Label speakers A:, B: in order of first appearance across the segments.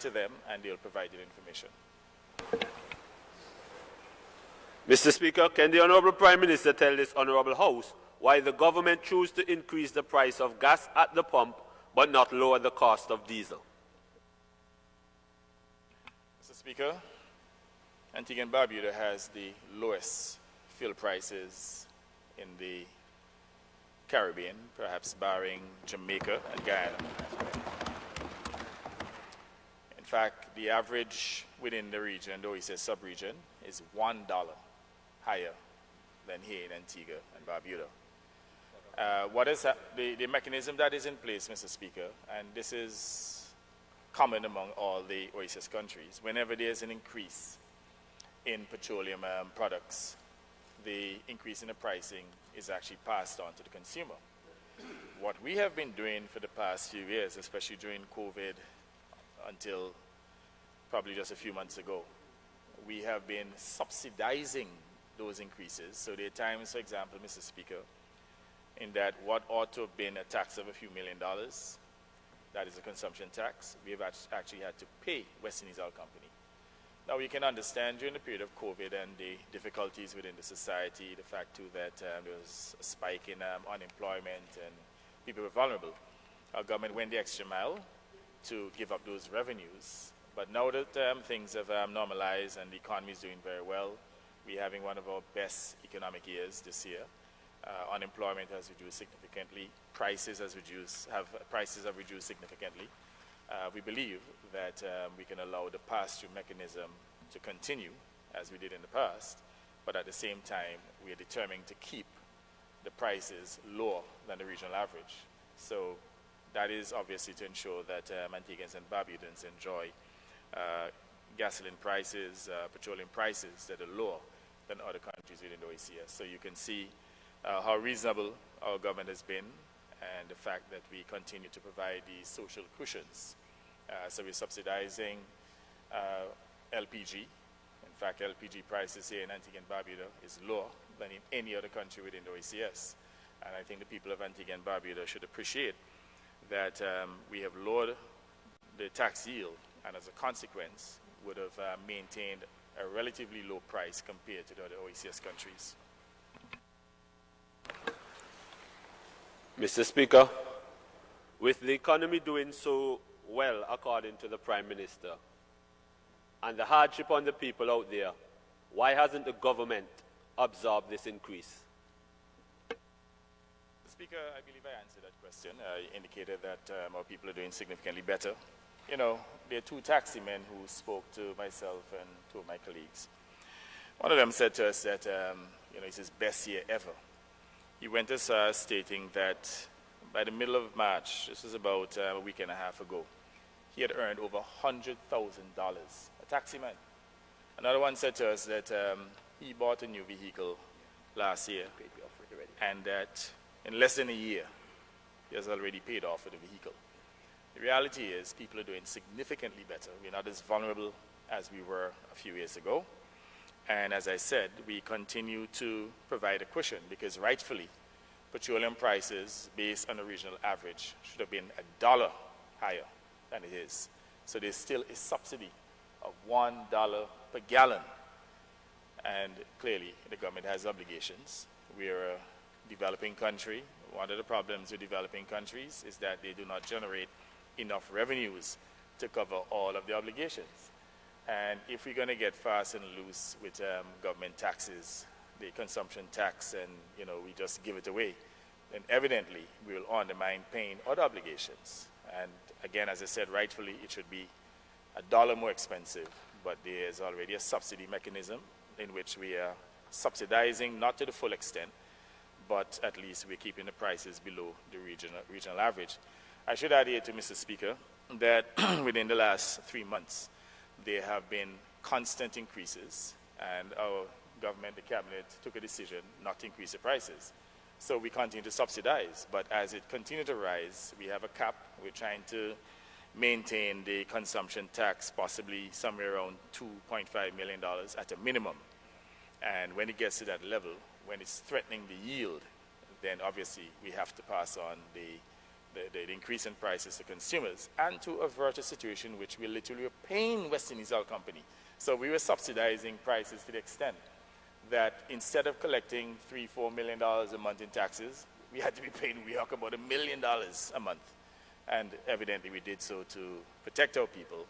A: to them and they'll provide you the information.
B: Mr. Speaker, can the Honourable Prime Minister tell this Honourable House why the government chose to increase the price of gas at the pump but not lower the cost of diesel?
A: Mr. Speaker, Antigua and Barbuda has the lowest fuel prices in the Caribbean, perhaps barring Jamaica and Guyana. In fact, the average within the region, the OECS sub-region, is $1 higher than here in Antigua and Barbuda. What is the mechanism that is in place, Mr. Speaker, and this is common among all the OECS countries, whenever there's an increase in petroleum products, the increase in the pricing is actually passed on to the consumer. What we have been doing for the past few years, especially during COVID until probably just a few months ago, we have been subsidizing those increases. So there are times, for example, Mr. Speaker, in that what ought to have been a tax of a few $1 million, that is a consumption tax, we have actually had to pay West Indies Oil Company. Now, we can understand during the period of COVID and the difficulties within the society, the fact too that there was a spike in unemployment and people were vulnerable. Our government went the extra mile to give up those revenues. But now that things have normalized and the economy is doing very well, we're having one of our best economic years this year. Unemployment has reduced significantly. Prices have reduced significantly. We believe that we can allow the pass-through mechanism to continue as we did in the past, but at the same time, we are determined to keep the prices lower than the regional average. So that is obviously to ensure that Antiguans and Barbudans enjoy gasoline prices, petroleum prices that are lower than other countries within the OECS. So you can see how reasonable our government has been and the fact that we continue to provide these social cushions. So we're subsidizing LPG. In fact, LPG prices here in Antigua and Barbuda is lower than in any other country within the OECS. And I think the people of Antigua and Barbuda should appreciate that we have lowered the tax yield and as a consequence would have maintained a relatively low price compared to the other OECS countries.
B: Mr. Speaker, with the economy doing so well according to the Prime Minister and the hardship on the people out there, why hasn't the government absorbed this increase?
A: Mr. Speaker, I believe I answered that question. I indicated that our people are doing significantly better. You know, there are two taxi men who spoke to myself and two of my colleagues. One of them said to us that, it's his best year ever. He went as far as stating that by the middle of March, this was about a week and a half ago, he had earned over $100,000, a taxi man. Another one said to us that he bought a new vehicle last year and that in less than a year, he has already paid off for the vehicle. The reality is people are doing significantly better. We're not as vulnerable as we were a few years ago. And as I said, we continue to provide a cushion because rightfully, petroleum prices based on the regional average should have been $1 higher than it is. So there's still a subsidy of $1 per gallon. And clearly, the government has obligations. We're a developing country. One of the problems with developing countries is that they do not generate enough revenues to cover all of the obligations. And if we're going to get fast and loose with government taxes, the consumption tax, and we just give it away, then evidently we will undermine paying other obligations. And again, as I said, rightfully it should be $1 more expensive, but there is already a subsidy mechanism in which we are subsidizing, not to the full extent, but at least we're keeping the prices below the regional average. I should add here to Mr. Speaker that within the last 3 months, there have been constant increases, and our government, the cabinet, took a decision not to increase the prices. So we continue to subsidize, but as it continues to rise, we have a cap. We're trying to maintain the consumption tax possibly somewhere around $2.5 million at a minimum. And when it gets to that level, when it's threatening the yield, then obviously we have to pass on the the increase in prices to consumers, and to avert a situation which we literally were paying West Indies Oil Company. So we were subsidizing prices to the extent that instead of collecting $3-4 million a month in taxes, we had to be paying WEOC about $1 million a month. And evidently we did so to protect our people,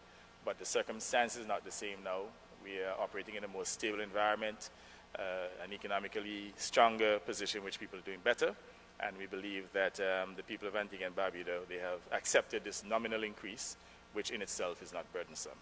A: but the circumstances are not the same now. We are operating in a more stable environment, an economically stronger position which people are doing better, and we believe that the people of Antigua and Barbuda, they have accepted this nominal increase, which in itself is not burdensome.